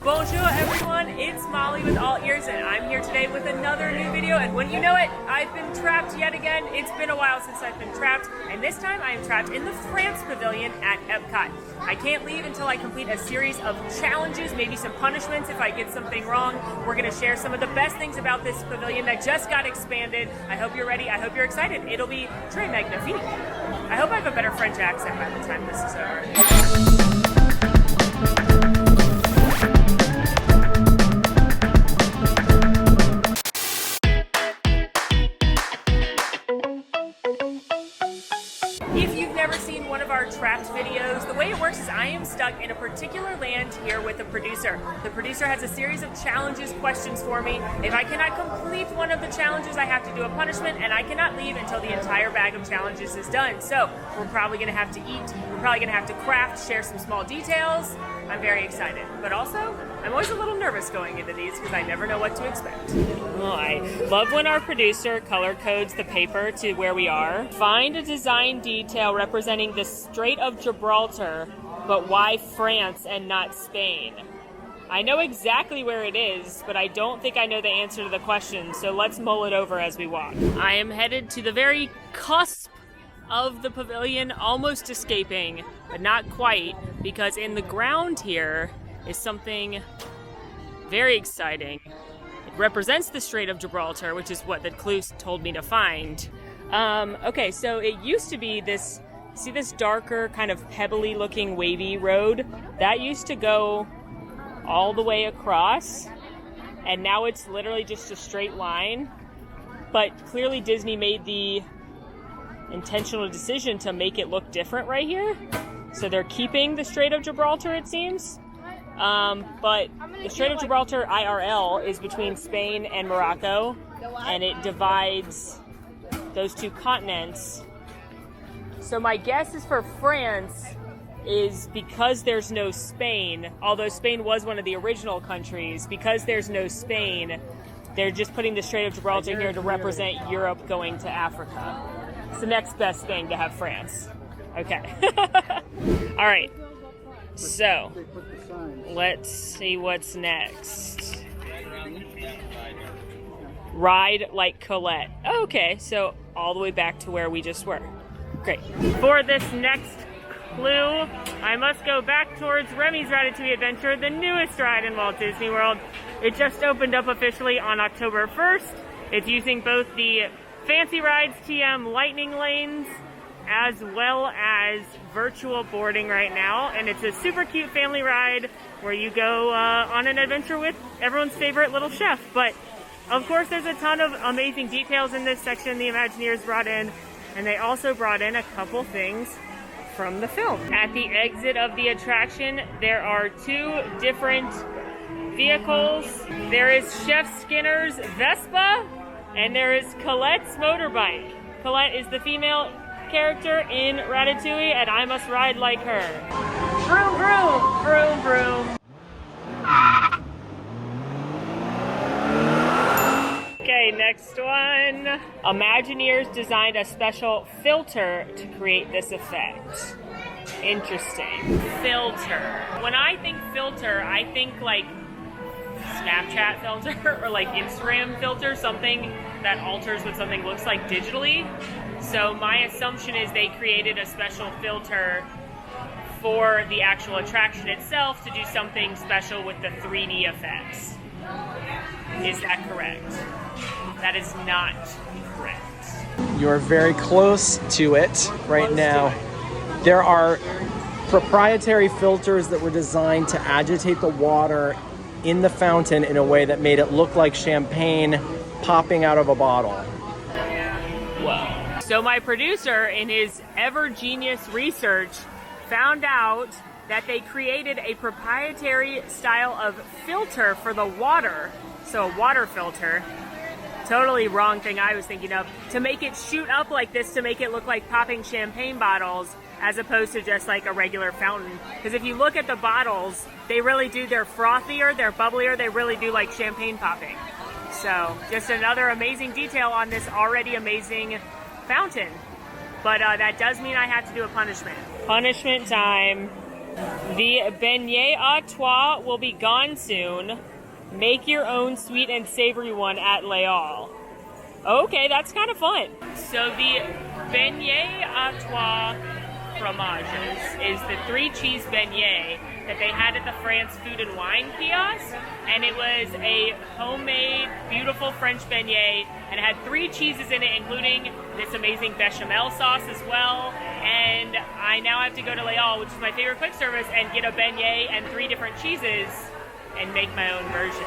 Bonjour everyone, it's Molly with AllEars and I'm here today with another new video, and when you know it, I've been trapped yet again. It's been a while since I've been trapped, and this time I am trapped in the France pavilion at EPCOT. I can't leave until I complete a series of challenges, maybe some punishments if I get something wrong. We're going to share some of the best things about this pavilion that just got expanded. I hope you're ready, I hope you're excited. It'll be très magnifique. I hope I have a better French accent by the time this is over. If you've never seen one of our trapped videos, the way it works is I am stuck in a particular land here with a producer. The producer has a series of challenges, questions for me. If I cannot complete one of the challenges, I have to do a punishment, and I cannot leave until the entire bag of challenges is done. So we're probably gonna have to eat, we're probably gonna have to craft, share some small details. I'm very excited, but also I'm always a little nervous going into these because I never know what to expect. Oh, I love when our producer color codes the paper to where we are. Find a design detail representing the Strait of Gibraltar, but why France and not Spain? I know exactly where it is, but I don't think I know the answer to the question, so let's mull it over as we walk. I am headed to the very cusp of the pavilion, almost escaping, but not quite, because in the ground here is something very exciting. It represents the Strait of Gibraltar, which is what the clue told me to find. Okay, so it used to be this, see this darker, kind of pebbly looking wavy road? That used to go all the way across, and now it's literally just a straight line. But clearly Disney made the intentional decision to make it look different right here. So they're keeping the Strait of Gibraltar, it seems. But the Strait of Gibraltar IRL is between Spain and Morocco, and it divides those two continents. So my guess is for France is because there's no Spain, although Spain was one of the original countries, because there's no Spain, they're just putting the Strait of Gibraltar here to represent Europe going to Africa. It's the next best thing to have France. Okay. All right. So, let's see what's next. Ride like Colette. Okay, so all the way back to where we just were. Great. For this next clue, I must go back towards Remy's Ratatouille Adventure, the newest ride in Walt Disney World. It just opened up officially on October 1st. It's using both the Fancy Rides TM Lightning Lanes as well as virtual boarding right now, and it's a super cute family ride where you go on an adventure with everyone's favorite little chef. But of course there's a ton of amazing details in this section the Imagineers brought in, and they also brought in a couple things from the film. At the exit of the attraction, there are two different vehicles. There is Chef Skinner's Vespa, and there is Colette's motorbike. Colette is the female character in Ratatouille, and I must ride like her. Vroom, vroom, vroom, vroom. Okay, next one. Imagineers designed a special filter to create this effect. Interesting. Filter. When I think filter, I think like Snapchat filter or like Instagram filter, something that alters what something looks like digitally. So my assumption is they created a special filter for the actual attraction itself to do something special with the 3D effects. Is that correct? That is not correct. You are very close to it right now. There are proprietary filters that were designed to agitate the water in the fountain in a way that made it look like champagne popping out of a bottle. Whoa. So my producer, in his ever-genius research, found out that they created a proprietary style of filter for the water. So a water filter. Totally wrong thing I was thinking of. To make it shoot up like this, to make it look like popping champagne bottles, as opposed to just like a regular fountain. Because if you look at the bottles, they really do, they're frothier, they're bubblier, they really do like champagne popping. So just another amazing detail on this already amazing fountain. But that does mean I have to do a punishment. Punishment time. The beignet à trois will be gone soon. Make your own sweet and savory one at Leal. Okay, that's kind of fun. So the beignet à trois fromages is the 3-cheese beignet that they had at the France Food and Wine kiosk, and it was a homemade, beautiful French beignet, and it had 3 cheeses in it, including this amazing bechamel sauce as well. And I now have to go to Leal, which is my favorite quick service, and get a beignet and 3 different cheeses and make my own version.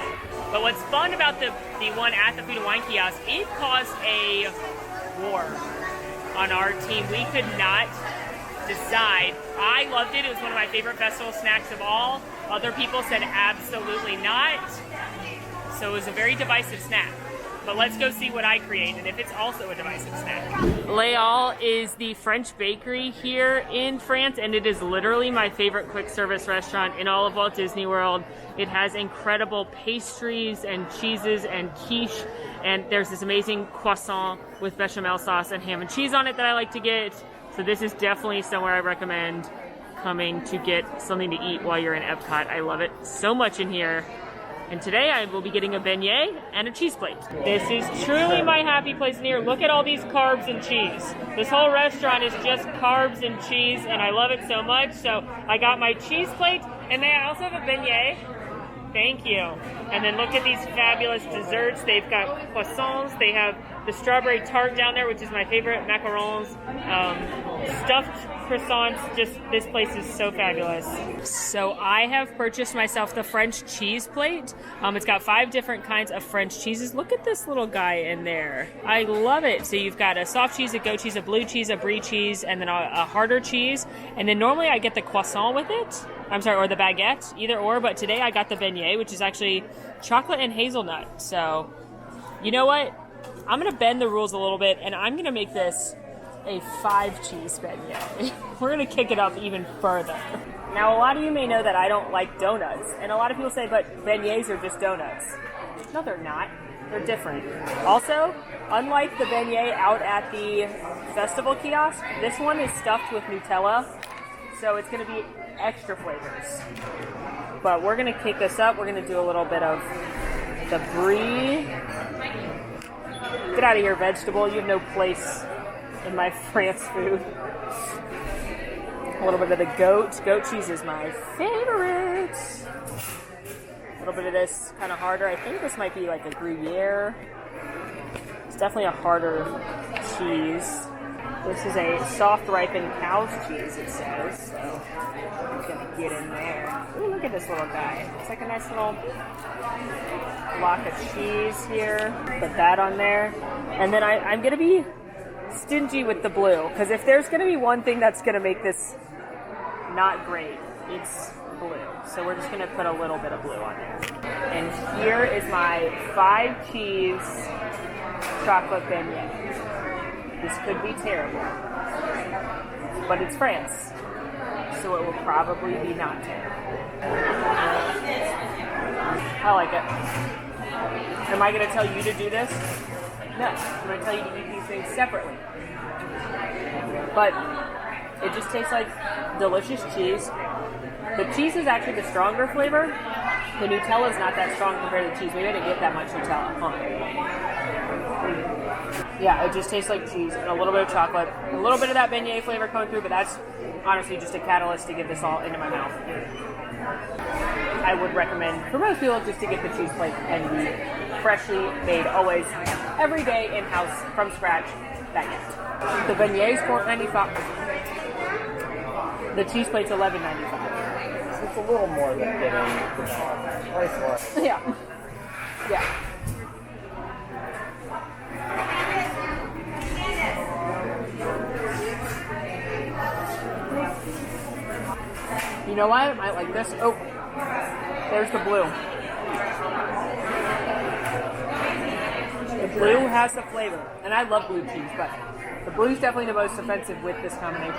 But what's fun about the one at the Food and Wine kiosk, it caused a war on our team. We could not decide. I loved it. It was one of my favorite festival snacks of all. Other people said absolutely not. So it was a very divisive snack. But let's go see what I create and if it's also a divisive snack. Leal is the French bakery here in France, and it is literally my favorite quick service restaurant in all of Walt Disney World. It has incredible pastries and cheeses and quiche, and there's this amazing croissant with bechamel sauce and ham and cheese on it that I like to get. So this is definitely somewhere I recommend coming to get something to eat while you're in Epcot. I love it so much in here. And today I will be getting a beignet and a cheese plate. This is truly my happy place in here. Look at all these carbs and cheese. This whole restaurant is just carbs and cheese, and I love it so much. So I got my cheese plate, and may I also have a beignet? Thank you. And then look at these fabulous desserts. They've got croissants. They have the strawberry tart down there, which is my favorite, macarons, stuffed croissants. Just, this place is so fabulous. So I have purchased myself the French cheese plate. It's got 5 different kinds of French cheeses. Look at this little guy in there. I love it. So you've got a soft cheese, a goat cheese, a blue cheese, a brie cheese, and then a harder cheese. And then normally I get the croissant with it. I'm sorry, or the baguette, either or. But today I got the beignet, which is actually chocolate and hazelnut. So, you know what? I'm going to bend the rules a little bit, and I'm going to make this a 5-cheese beignet. We're going to kick it up even further. Now, a lot of you may know that I don't like donuts, and a lot of people say, but beignets are just donuts. No, they're not. They're different. Also, unlike the beignet out at the festival kiosk, this one is stuffed with Nutella, so it's going to be extra flavors. But we're going to kick this up. We're going to do a little bit of the brie. Get out of here, vegetable. You have no place in my France food. A little bit of the goat. Goat cheese is my favorite. A little bit of this, kind of harder. I think this might be like a Gruyere. It's definitely a harder cheese. This is a soft ripened cow's cheese, it says. So I'm going to get in there. Ooh, look at this little guy. It's like a nice little block of cheese here. Put that on there. And then I'm going to be stingy with the blue, because if there's going to be one thing that's going to make this not great, it's blue. So we're just going to put a little bit of blue on there. And here is my 5-cheese chocolate beignet. This could be terrible, but it's France, so it will probably be not terrible. I like it. Am I going to tell you to do this? No, I'm going to tell you to eat these things separately. But it just tastes like delicious cheese. The cheese is actually the stronger flavor. The Nutella is not that strong compared to the cheese. Maybe I didn't get that much Nutella. Yeah, it just tastes like cheese and a little bit of chocolate. A little bit of that beignet flavor coming through, but that's honestly just a catalyst to get this all into my mouth. I would recommend for most people just to get the cheese plate and the freshly made, always, every day in-house, from scratch, baguette. The beignet is $4.95. The cheese plate's $11.95. It's a little more than getting price-wise. Yeah. Yeah. You know what? I might like this. Oh, there's the blue. The blue has the flavor. And I love blue cheese, but the blue is definitely the most offensive with this combination.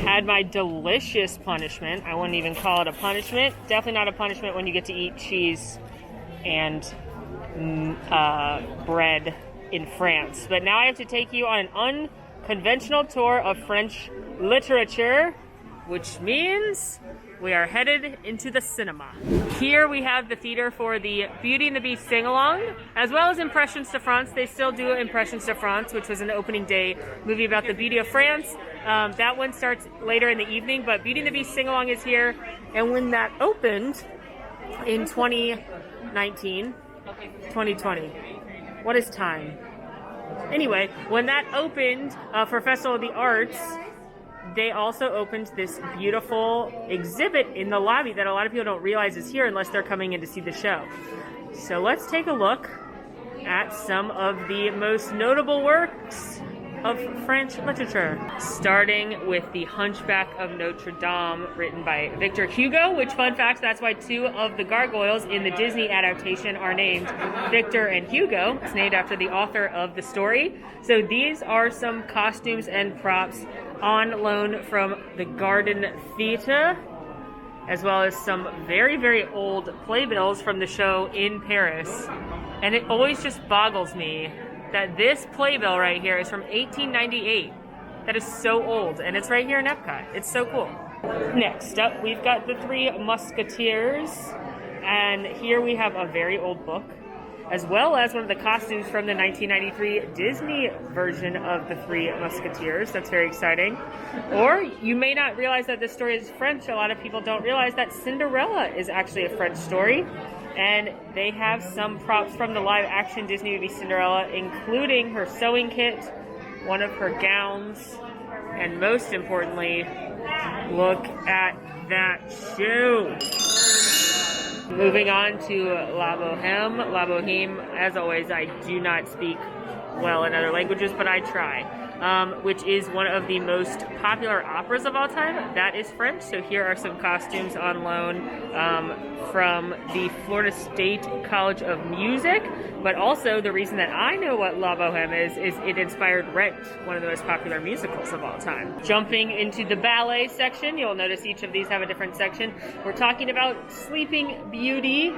Had my delicious punishment. I wouldn't even call it a punishment. Definitely not a punishment when you get to eat cheese and bread in France. But now I have to take you on an conventional tour of French literature, which means we are headed into the cinema. Here we have the theater for the Beauty and the Beast sing-along, as well as Impressions de France. They still do Impressions de France, which was an opening day movie about the beauty of France. That one starts later in the evening, but Beauty and the Beast sing-along is here. And when that opened in 2019, 2020, what is time? Anyway, when that opened for Festival of the Arts, they also opened this beautiful exhibit in the lobby that a lot of people don't realize is here unless they're coming in to see the show. So let's take a look at some of the most notable works of French literature. Starting with The Hunchback of Notre Dame, written by Victor Hugo, which, fun fact, that's why two of the gargoyles in the Disney adaptation are named Victor and Hugo. It's named after the author of the story. So these are some costumes and props on loan from the Garden Theatre, as well as some very, very old playbills from the show in Paris. And it always just boggles me that this playbill right here is from 1898. That is so old, and it's right here in EPCOT. It's so cool. Next up, we've got The Three Musketeers, and here we have a very old book, as well as one of the costumes from the 1993 Disney version of The Three Musketeers. That's very exciting. Or you may not realize that this story is French. A lot of people don't realize that Cinderella is actually a French story. And they have some props from the live-action Disney movie Cinderella, including her sewing kit, one of her gowns, and most importantly, look at that shoe. Moving on to La Boheme. La Boheme, as always, I do not speak well in other languages, but I try. Which is one of the most popular operas of all time. That is French, so here are some costumes on loan from the Florida State College of Music. But also, the reason that I know what La Boheme is it inspired Rent, one of the most popular musicals of all time. Jumping into the ballet section, you'll notice each of these have a different section. We're talking about Sleeping Beauty,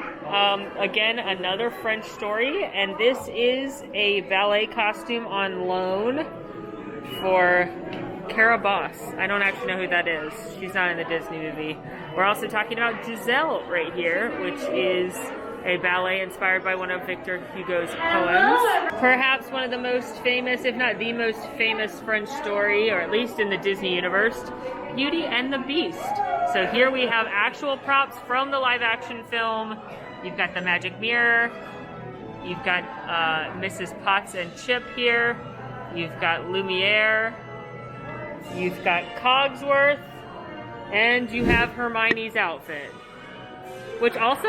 again, another French story, and this is a ballet costume on loan for Carabosse. I don't actually know who that is. She's not in the Disney movie. We're also talking about Giselle right here, which is a ballet inspired by one of Victor Hugo's poems. Perhaps one of the most famous, if not the most famous French story, or at least in the Disney universe, Beauty and the Beast. So here we have actual props from the live action film. You've got the magic mirror. You've got Mrs. Potts and Chip here. You've got Lumiere, you've got Cogsworth, and you have Hermione's outfit. Which also,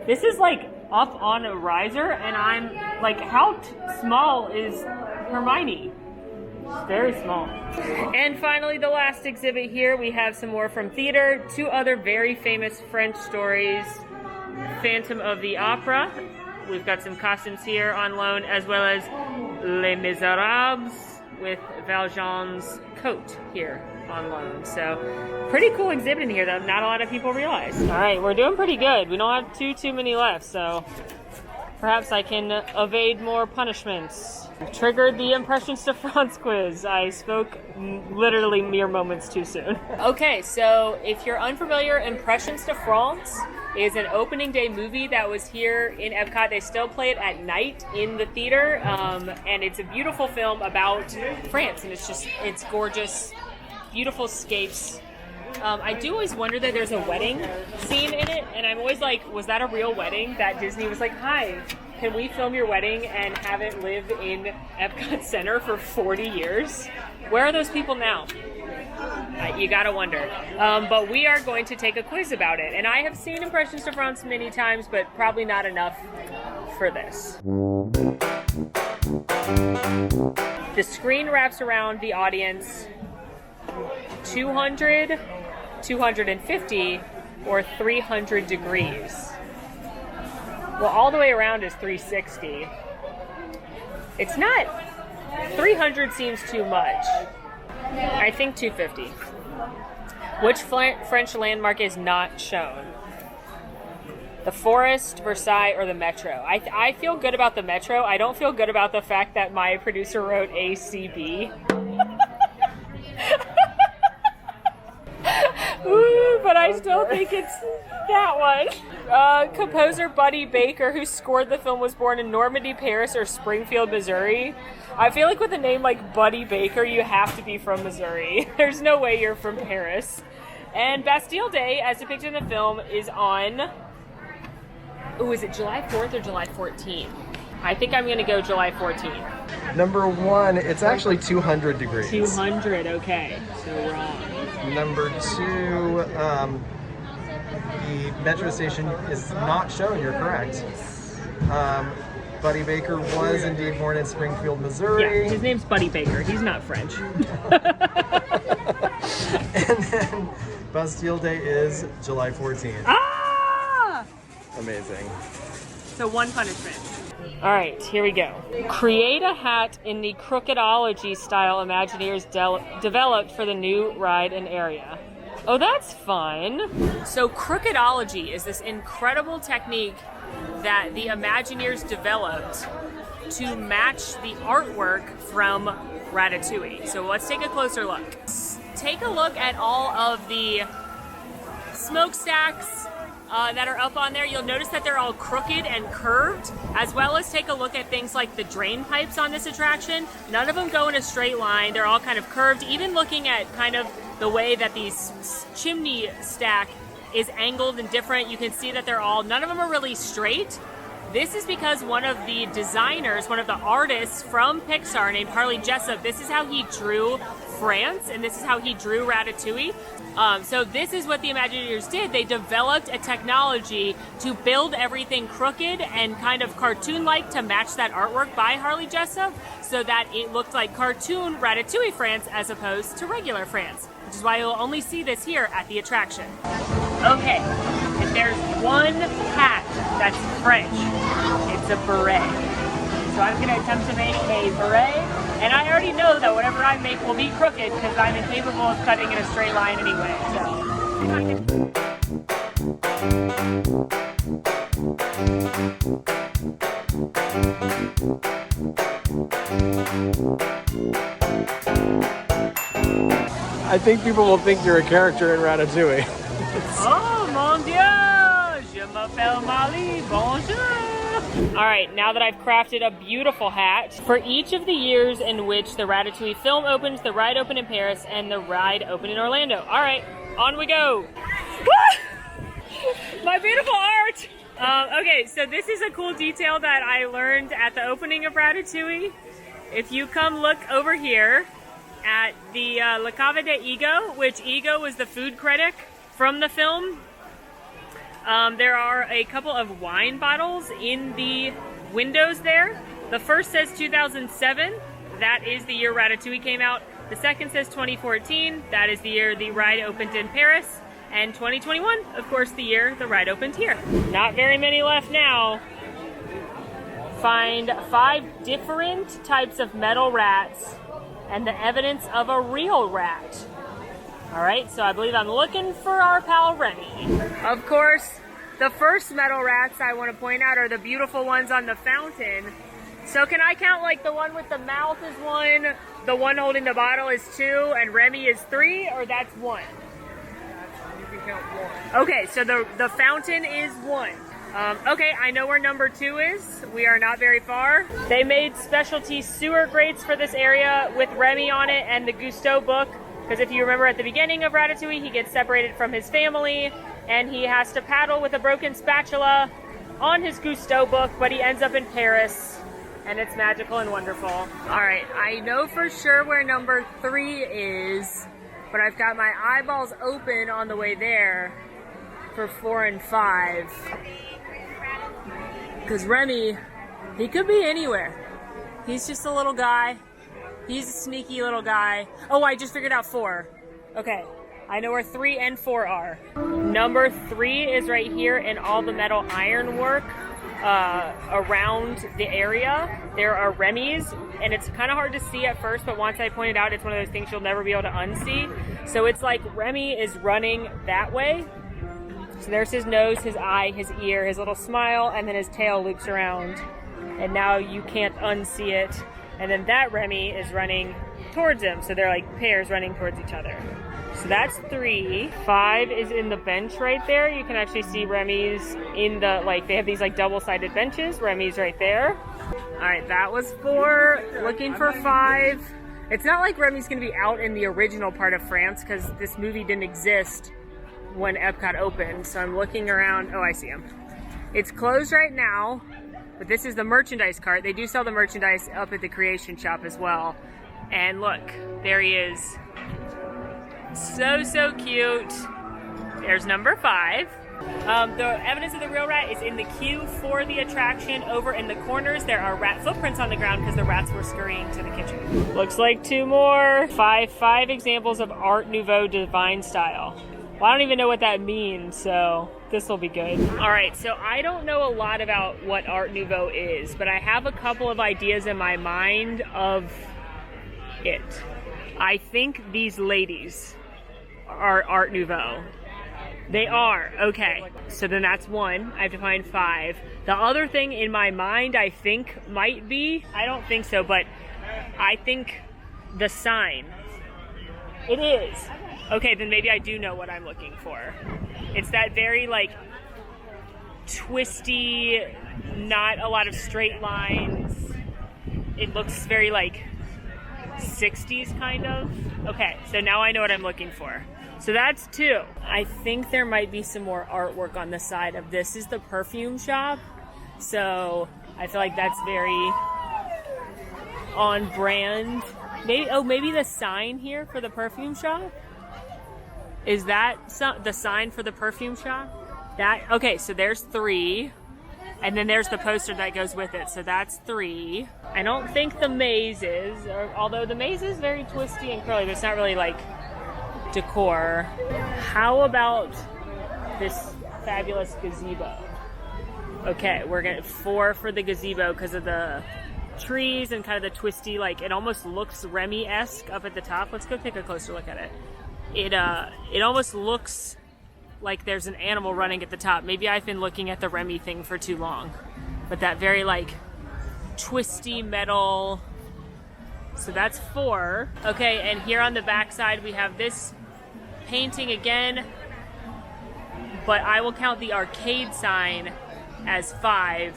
this is like up on a riser, and I'm like, how small is Hermione? It's very small. And finally, the last exhibit here, we have some more from theater. Two other very famous French stories, Phantom of the Opera. We've got some costumes here on loan, as well as Les Miserables with Valjean's coat here on loan. So pretty cool exhibit in here that not a lot of people realize. All right, we're doing pretty good. We don't have too many left, so perhaps I can evade more punishments. Triggered the Impressions de France quiz. I spoke literally mere moments too soon. Okay, so if you're unfamiliar, Impressions de France is an opening day movie that was here in EPCOT. They still play it at night in the theater, and it's a beautiful film about France, and it's gorgeous, beautiful scapes. I do always wonder that there's a wedding scene in it, and I'm always like, was that a real wedding that Disney was like, hi, can we film your wedding and have it live in Epcot Center for 40 years? Where are those people now? You gotta wonder. But we are going to take a quiz about it. And I have seen Impressions de France many times, but probably not enough for this. The screen wraps around the audience 200, 250, or 300 degrees. Well, all the way around is 360. It's not... 300 seems too much. I think 250. Which French landmark is not shown? The Forest, Versailles, or the Metro. I feel good about the Metro. I don't feel good about the fact that my producer wrote ACB. Ooh, but I still think it's that one. Composer Buddy Baker, who scored the film, was born in Normandy, Paris, or Springfield, Missouri. I feel like with a name like Buddy Baker, you have to be from Missouri. There's no way you're from Paris. And Bastille Day, as depicted in the film, is on... Ooh, is it July 4th or July 14th? I think I'm going to go July 14th. Number 1, it's actually 200 degrees. 200, okay. So wrong. Number 2, the metro station is not shown. You're correct. Buddy Baker was indeed born in Springfield, Missouri. Yeah, his name's Buddy Baker. He's not French. And then Bastille Day is July 14th. Ah! Amazing. So 1 punishment. All right, here we go. Create a hat in the crookedology style Imagineers developed for the new ride and area. Oh, that's fun. So crookedology is this incredible technique that the Imagineers developed to match the artwork from Ratatouille. So let's take a closer look. Take a look at all of the smokestacks that are up on there. You'll notice that they're all crooked and curved, as well as take a look at things like the drain pipes on this attraction. None of them go in a straight line. They're all kind of curved. Even looking at kind of the way that these chimney stack is angled and different, you can see that none of them are really straight. This is because one of the designers, one of the artists from Pixar named Harley Jessup, this is how he drew France, and this is how he drew Ratatouille. So this is what the Imagineers did. They developed a technology to build everything crooked and kind of cartoon-like to match that artwork by Harley Jessup, so that it looked like cartoon Ratatouille France as opposed to regular France, which is why you'll only see this here at the attraction. Okay, if there's one hat that's French, it's a beret. So I'm going to attempt to make a beret, and I already know that whatever I make will be crooked because I'm incapable of cutting in a straight line anyway. I think people will think you're a character in Ratatouille. Oh mon dieu! Je m'appelle Molly, bonjour! Alright, now that I've crafted a beautiful hat, for each of the years in which the Ratatouille film opened, the ride opened in Paris, and the ride opened in Orlando. Alright, on we go! My beautiful art! Okay, so this is a cool detail that I learned at the opening of Ratatouille. If you come look over here at the La Cava de Ego, which Ego was the food critic from the film, there are a couple of wine bottles in the windows there. The first says 2007. That is the year Ratatouille came out. The second says 2014. That is the year the ride opened in Paris. And 2021, of course, the year the ride opened here. Not very many left now. Find 5 different types of metal rats and the evidence of a real rat. All right, so I believe I'm looking for our pal Remy. Of course, the first metal rats I want to point out are the beautiful ones on the fountain. So can I count like the one with the mouth is 1, the one holding the bottle is 2, and Remy is 3, or that's 1? You can count 1. Okay, so the fountain is 1. Okay, I know where number 2 is. We are not very far. They made specialty sewer grates for this area with Remy on it and the Gusteau book. Because if you remember at the beginning of Ratatouille, he gets separated from his family and he has to paddle with a broken spatula on his Gusteau book, but he ends up in Paris and it's magical and wonderful. All right, I know for sure where number 3 is, but I've got my eyeballs open on the way there for 4 and 5. Because Remy, he could be anywhere. He's just a little guy. He's a sneaky little guy. Oh, I just figured out 4. Okay, I know where 3 and 4 are. Number 3 is right here in all the metal ironwork around the area. There are Remy's, and it's kind of hard to see at first, but once I point it out, it's one of those things you'll never be able to unsee. So it's like Remy is running that way. So there's his nose, his eye, his ear, his little smile, and then his tail loops around. And now you can't unsee it. And then that Remy is running towards him. So they're like pairs running towards each other. So that's 3. 5 is in the bench right there. You can actually see Remy's in the, like, they have these like double-sided benches. Remy's right there. All right, that was 4. Looking for 5. It's not like Remy's gonna be out in the original part of France because this movie didn't exist when EPCOT opened. So I'm looking around. Oh, I see him. It's closed right now, but this is the merchandise cart. They do sell the merchandise up at the creation shop as well. And look, there he is. So cute. There's number 5. The evidence of the real rat is in the queue for the attraction. Over in the corners, there are rat footprints on the ground because the rats were scurrying to the kitchen. Looks like 2 more. 5 examples of Art Nouveau divine style. Well, I don't even know what that means, so this will be good. All right, so I don't know a lot about what Art Nouveau is, but I have a couple of ideas in my mind of it. I think these ladies are Art Nouveau. They are, okay. So then that's 1. I have to find 5. The other thing in my mind I think might be, I don't think so, but I think the sign. It is. Okay, then maybe I do know what I'm looking for. It's that very like twisty, not a lot of straight lines. It looks very like 60s kind of. Okay, so now I know what I'm looking for. So that's 2. I think there might be some more artwork on the side of this. Is the perfume shop. So I feel like that's very on brand. Maybe the sign here for the perfume shop? Is that the sign for the perfume shop? Okay, so there's 3. And then there's the poster that goes with it. So that's 3. I don't think the maze is, although the maze is very twisty and curly, but it's not really like decor. How about this fabulous gazebo? Okay, we're gonna 4 for the gazebo because of the trees and kind of the twisty, like it almost looks Remy-esque up at the top. Let's go take a closer look at it. It almost looks like there's an animal running at the top. Maybe I've been looking at the Remy thing for too long, but that very like twisty metal. So that's 4. Okay, and here on the back side we have this painting again, but I will count the arcade sign as 5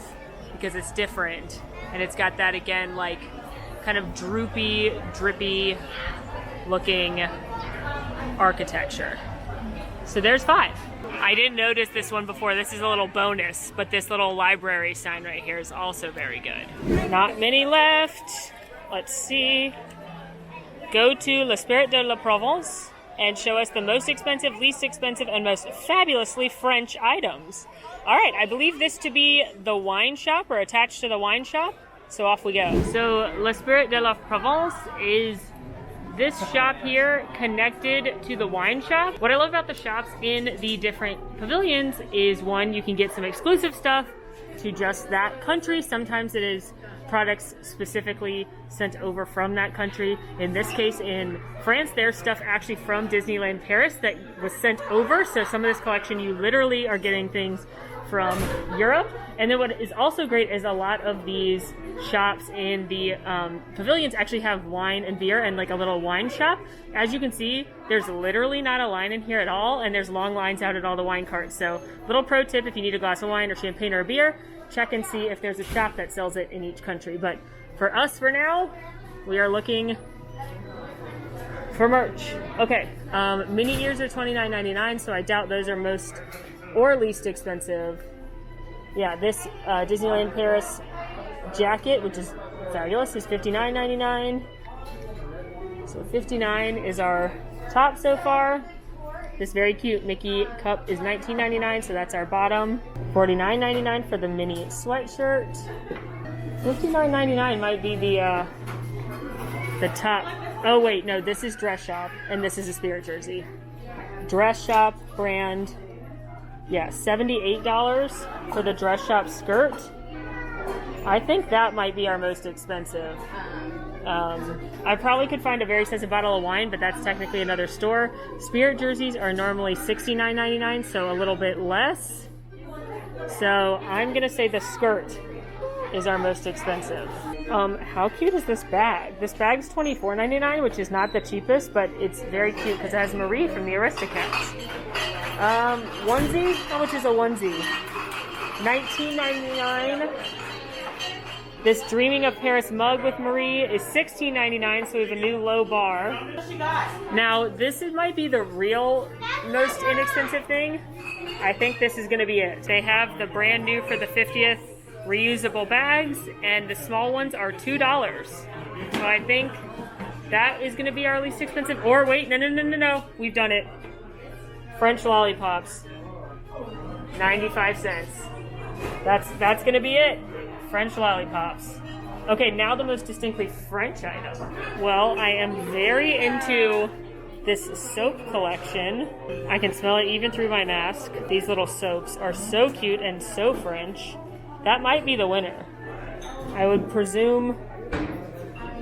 because it's different, and it's got that again like kind of droopy, drippy looking architecture. So there's 5. I didn't notice this one before. This is a little bonus, but this little library sign right here is also very good. Not many left. Let's see. Go to Le Strait de la Provence and show us the most expensive, least expensive, and most fabulously French items. All right, I believe this to be the wine shop or attached to the wine shop. So off we go. So Le Strait de la Provence is this shop here connected to the wine shop. What I love about the shops in the different pavilions is 1, you can get some exclusive stuff to just that country. Sometimes it is products specifically sent over from that country. In this case, in France, there's stuff actually from Disneyland Paris that was sent over. So some of this collection, you literally are getting things from Europe. And then what is also great is a lot of these shops in the pavilions actually have wine and beer and like a little wine shop. As you can see, there's literally not a line in here at all, and there's long lines out at all the wine carts. So little pro tip, if you need a glass of wine or champagne or a beer, check and see if there's a shop that sells it in each country. But for us, for now, we are looking for merch. Okay, mini ears are $29.99, so I doubt those are most or least expensive. Yeah, this Disneyland Paris jacket, which is fabulous, is $59.99. So $59 is our top so far. This very cute Mickey cup is $19.99, so that's our bottom. $49.99 for the mini sweatshirt. $59.99 might be the top. Oh wait, no, this is Dress Shop, and this is a Spirit jersey. Dress Shop brand. Yeah, $78 for the Dress Shop skirt. I think that might be our most expensive. I probably could find a very expensive bottle of wine, but that's technically another store. Spirit jerseys are normally $69.99, so a little bit less. So I'm gonna say the skirt is our most expensive. How cute is this bag? This bag's $24.99, which is not the cheapest, but it's very cute because it has Marie from the Aristocats. Onesie, how much is a onesie? $19.99. This Dreaming of Paris mug with Marie is $16.99, so we have a new low bar. Now, this might be the real most inexpensive thing. I think this is gonna be it. They have the brand new for the 50th reusable bags, and the small ones are $2. So I think that is gonna be our least expensive. Or wait, no, we've done it. French lollipops, 95 cents. That's gonna be it. French lollipops. Okay, now the most distinctly French item. Well, I am very into this soap collection. I can smell it even through my mask. These little soaps are so cute and so French. That might be the winner. I would presume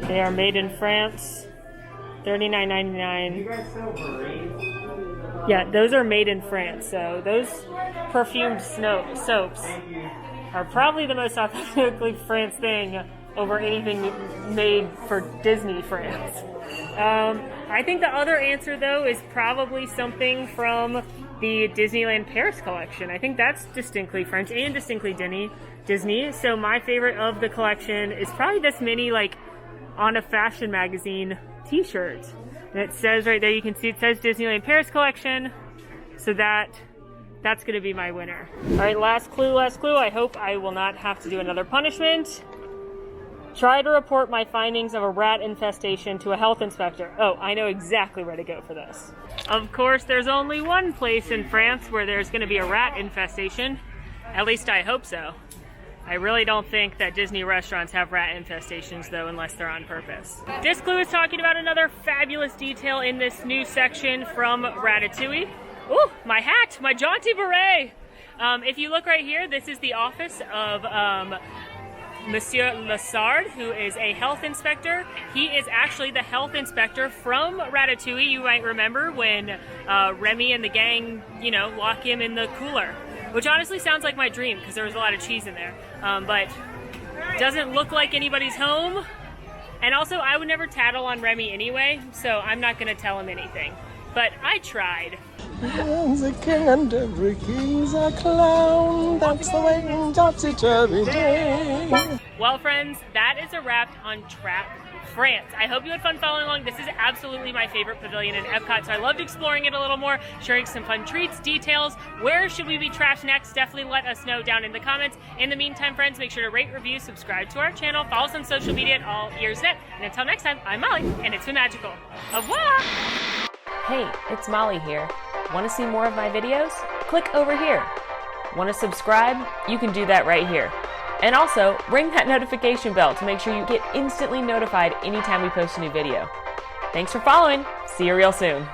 they are made in France. $39.99. Yeah, those are made in France. So those perfumed soaps are probably the most authentically France thing over anything made for Disney France. I think the other answer, though, is probably something from the Disneyland Paris collection. I think that's distinctly French and distinctly Disney. So my favorite of the collection is probably this mini, like, on a fashion magazine t-shirt. And it says right there, you can see it says Disneyland Paris collection. So that's going to be my winner. All right, last clue. I hope I will not have to do another punishment. Try to report my findings of a rat infestation to a health inspector. Oh, I know exactly where to go for this. Of course, there's only one place in France where there's going to be a rat infestation. At least I hope so. I really don't think that Disney restaurants have rat infestations, though, unless they're on purpose. This clue is talking about another fabulous detail in this new section from Ratatouille. Ooh, my hat, my jaunty beret. If you look right here, this is the office of Monsieur Lassard, who is a health inspector. He is actually the health inspector from Ratatouille. You might remember when Remy and the gang, lock him in the cooler, which honestly sounds like my dream because there was a lot of cheese in there. But doesn't look like anybody's home. And also, I would never tattle on Remy anyway, so I'm not going to tell him anything. But I tried. Man's a king and every king's a clown. That's the way in topsy-turvy day. Well, friends, that is a wrap on Trap France. I hope you had fun following along. This is absolutely my favorite pavilion in EPCOT, so I loved exploring it a little more, sharing some fun treats, details. Where should we be trapped next? Definitely let us know down in the comments. In the meantime, friends, make sure to rate, review, subscribe to our channel, follow us on social media at AllEars.net. And until next time, I'm Molly, and it's been magical. Au revoir! Hey, it's Molly here. Want to see more of my videos? Click over here. Want to subscribe? You can do that right here. And also, ring that notification bell to make sure you get instantly notified anytime we post a new video. Thanks for following. See you real soon.